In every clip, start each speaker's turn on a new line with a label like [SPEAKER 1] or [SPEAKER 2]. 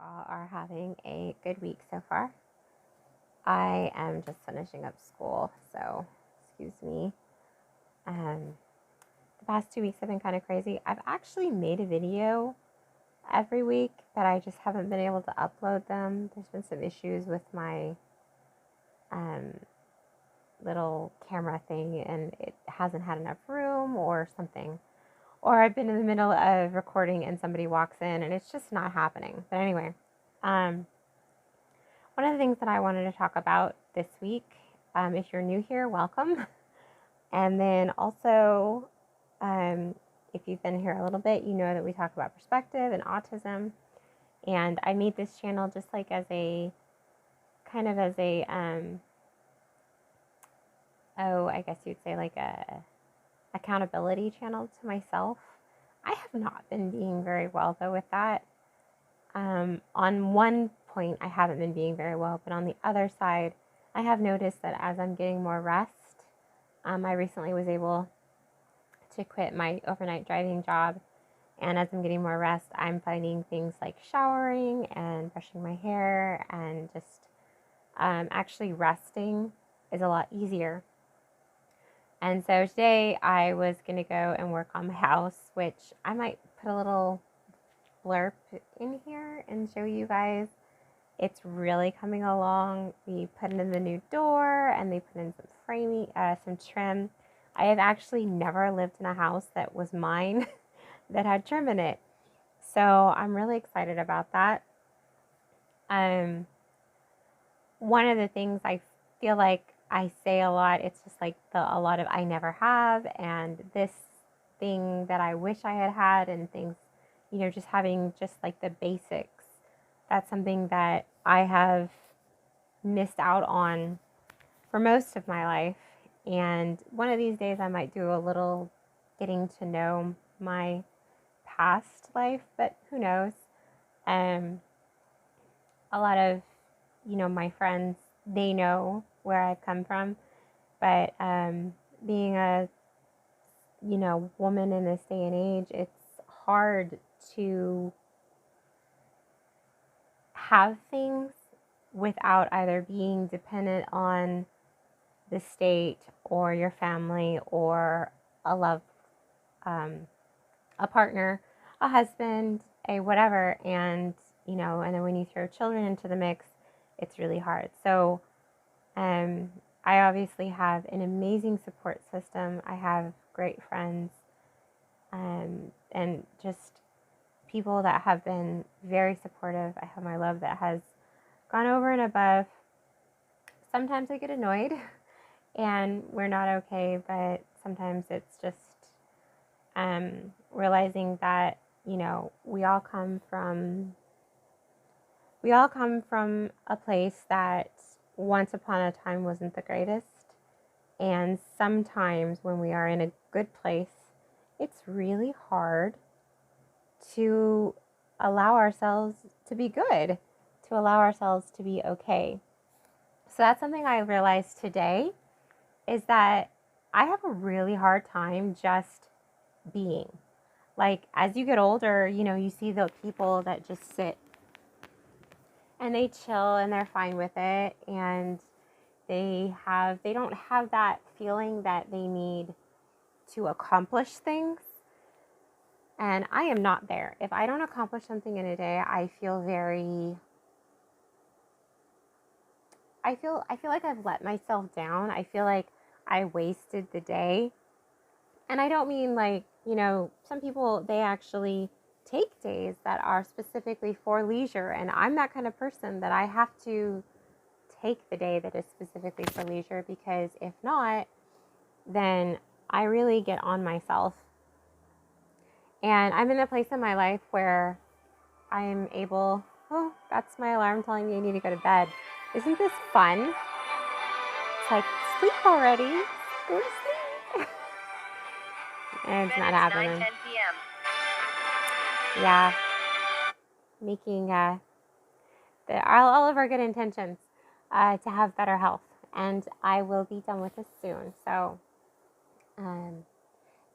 [SPEAKER 1] all are having a good week so far. I am just finishing up school, so excuse me. The past 2 weeks have been kind of crazy. I've actually made a video every week, but I just haven't been able to upload them. There's been some issues with my um, little camera thing, and it hasn't had enough room or something. Or I've been in the middle of recording and somebody walks in and it's just not happening. But anyway, one of the things that I wanted to talk about this week, if you're new here, welcome. And then also, if you've been here a little bit, you know that we talk about perspective and autism. And I made this channel just like as a kind of as a, I guess you'd say like a accountability channel to myself. I have not been being very well though with that. On one point, I haven't been being very well, but on the other side, I have noticed that as I'm getting more rest, I recently was able to quit my overnight driving job, and as I'm getting more rest, I'm finding things like showering and brushing my hair and just actually resting is a lot easier. And so today I was going to go and work on my house, which I might put a little blurb in here and show you guys. It's really coming along. We put in the new door and they put in some framing, some trim. I have actually never lived in a house that was mine that had trim in it. So I'm really excited about that. One of the things I feel like I say a lot, it's just like a lot of I never have, and this thing that I wish I had had, and things, just having just like the basics. That's something that I have missed out on for most of my life. And one of these days I might do a little getting to know my past life, but who knows? A lot of, my friends, they know where I've come from, but being a, woman in this day and age, it's hard to have things without either being dependent on the state or your family or a love, a partner, a husband, a whatever. And, and then when you throw children into the mix, it's really hard. So I obviously have an amazing support system. I have great friends, and just people that have been very supportive. I have my love that has gone over and above. Sometimes I get annoyed and we're not okay, but sometimes it's just realizing that, we all come from a place that once upon a time wasn't the greatest. And sometimes when we are in a good place, it's really hard to allow ourselves to be good, to allow ourselves to be okay. So that's something I realized today, is that I have a really hard time just being. Like, as you get older, you see the people that just sit and they chill and they're fine with it, and they don't have that feeling that they need to accomplish things. And I am not there. If I don't accomplish something in a day, I feel like I've let myself down. I feel like I wasted the day. And I don't mean like, some people, they actually take days that are specifically for leisure. And I'm that kind of person that I have to take the day that is specifically for leisure, because if not, then I really get on myself. And I'm in a place in my life where I am able, oh, that's my alarm telling me I need to go to bed. Isn't this fun? It's like, sleep already. Go to sleep. And it's not happening. 9:10 p.m. Yeah. Making all of our good intentions to have better health. And I will be done with this soon. So,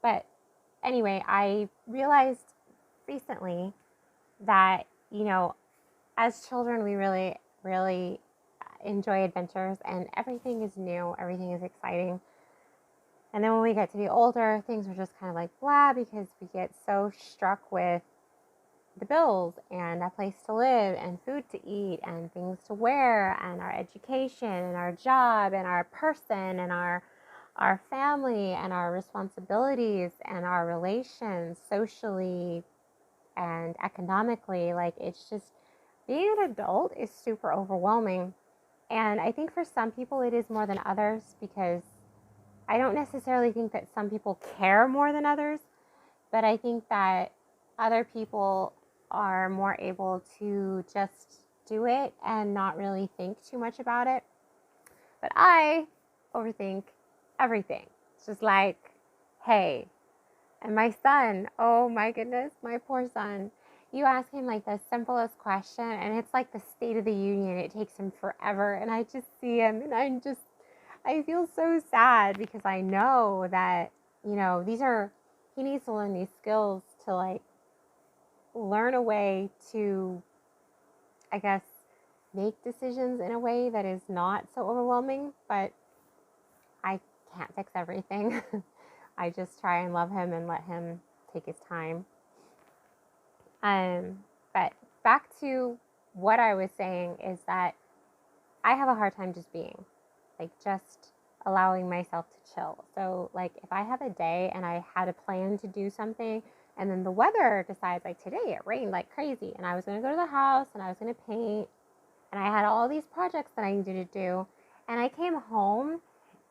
[SPEAKER 1] but anyway, I realized recently that, as children, we really, really enjoy adventures, and everything is new, everything is exciting. And then when we get to be older, things are just kind of like blah, because we get so struck with the bills and a place to live and food to eat and things to wear and our education and our job and our person and our family and our responsibilities and our relations socially and economically. Like, it's just, being an adult is super overwhelming. And I think for some people it is more than others, because I don't necessarily think that some people care more than others, but I think that other people are more able to just do it and not really think too much about it. But I overthink everything. It's just like, hey, and my son, oh my goodness, my poor son. You ask him like the simplest question, and it's like the State of the Union. It takes him forever. And I just see him, and I feel so sad, because I know that, he needs to learn these skills to like learn a way to, I guess, make decisions in a way that is not so overwhelming. But I can't fix everything. I just try and love him and let him take his time. But back to what I was saying is that I have a hard time just being, like, just allowing myself to chill. So, like, if I have a day and I had a plan to do something, and then the weather decides, like, today it rained like crazy, and I was going to go to the house and I was going to paint, and I had all these projects that I needed to do, and I came home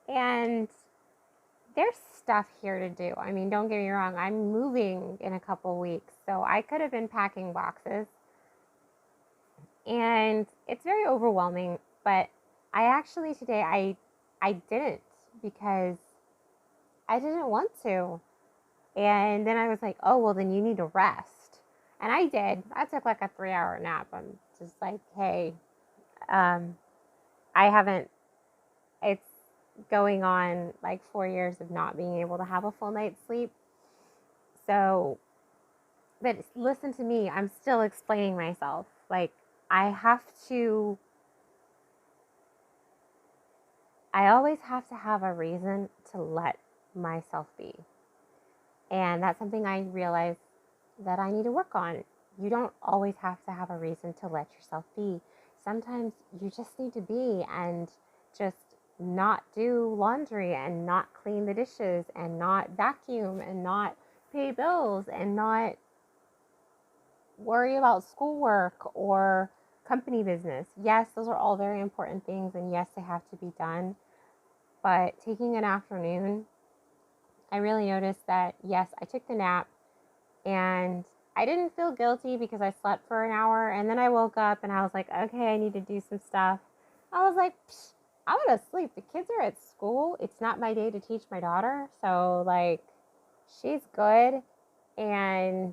[SPEAKER 1] and there's stuff here to do. I mean, don't get me wrong, I'm moving in a couple weeks, so I could have been packing boxes. And it's very overwhelming, but I actually today I didn't, because I didn't want to. And then I was like, oh, well, then you need to rest. And I did. I took like a 3-hour nap. I'm just like, hey, I haven't, it's going on like 4 years of not being able to have a full night's sleep. So, but listen to me, I'm still explaining myself. Like, I always have to have a reason to let myself be. And that's something I realize that I need to work on. You don't always have to have a reason to let yourself be. Sometimes you just need to be and just not do laundry and not clean the dishes and not vacuum and not pay bills and not worry about schoolwork or company business. Yes, those are all very important things, and yes, they have to be done. But taking an afternoon, I really noticed that, yes, I took the nap and I didn't feel guilty because I slept for an hour, and then I woke up and I was like, okay, I need to do some stuff. I was like, I'm gonna sleep. The kids are at school. It's not my day to teach my daughter. So, like, she's good. And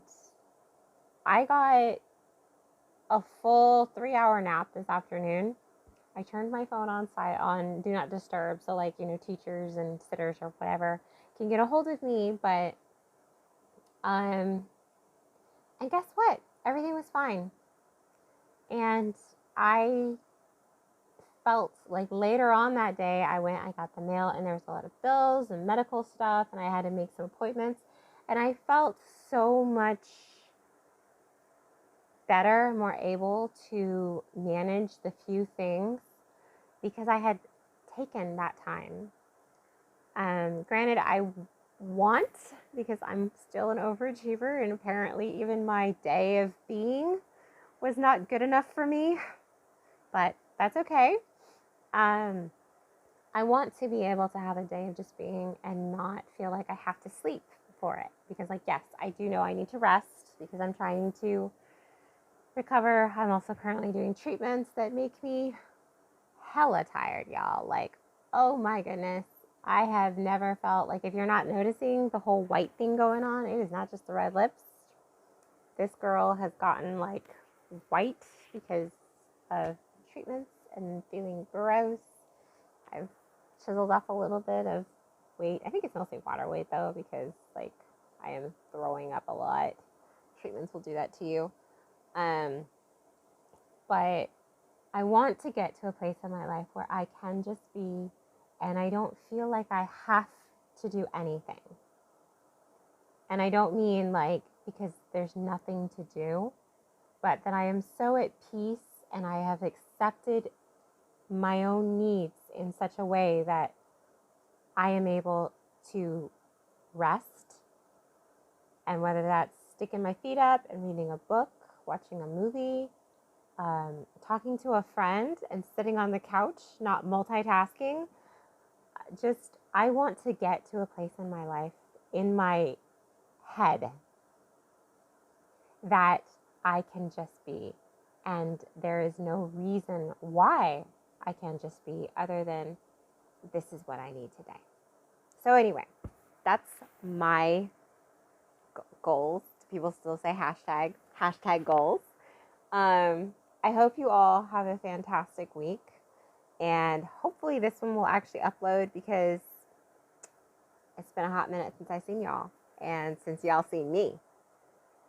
[SPEAKER 1] I got a full 3-hour nap this afternoon. I turned my phone on do not disturb, so, like, teachers and sitters or whatever can get a hold of me. But and guess what? Everything was fine. And I felt like later on that day, I got the mail, and there was a lot of bills and medical stuff, and I had to make some appointments, and I felt so much better, more able to manage the few things, because I had taken that time. Granted, I want, because I'm still an overachiever, and apparently even my day of being was not good enough for me, but that's okay. I want to be able to have a day of just being and not feel like I have to sleep for it, because, like, yes, I do know I need to rest because I'm trying to recover. I'm also currently doing treatments that make me hella tired, y'all. Like, oh my goodness. I have never felt like, if you're not noticing the whole white thing going on, it is not just the red lips. This girl has gotten like white because of treatments and feeling gross. I've chiseled off a little bit of weight. I think it's mostly water weight though, because, like, I am throwing up a lot. Treatments will do that to you. but I want to get to a place in my life where I can just be and I don't feel like I have to do anything. And I don't mean like because there's nothing to do, but that I am so at peace and I have accepted my own needs in such a way that I am able to rest. And whether that's sticking my feet up and reading a book, watching a movie, talking to a friend and sitting on the couch, not multitasking, just I want to get to a place in my life, in my head, that I can just be. And there is no reason why I can just be other than this is what I need today. So anyway, that's my goals. People still say hashtag goals. I hope you all have a fantastic week. And hopefully this one will actually upload because it's been a hot minute since I've seen y'all. And since y'all seen me.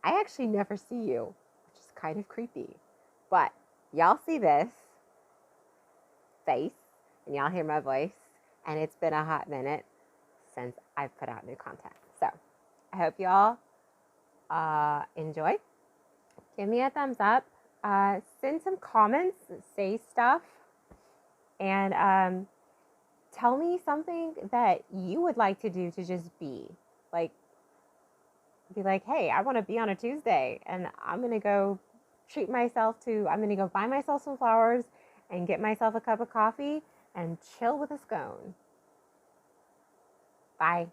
[SPEAKER 1] I actually never see you, which is kind of creepy. But y'all see this face and y'all hear my voice. And it's been a hot minute since I've put out new content. So I hope y'all enjoy. Give me a thumbs up. Send some comments, say stuff, and tell me something that you would like to do to just be. Like, be like, hey, I want to be on a Tuesday and I'm going to go treat myself to, I'm going to go buy myself some flowers and get myself a cup of coffee and chill with a scone. Bye.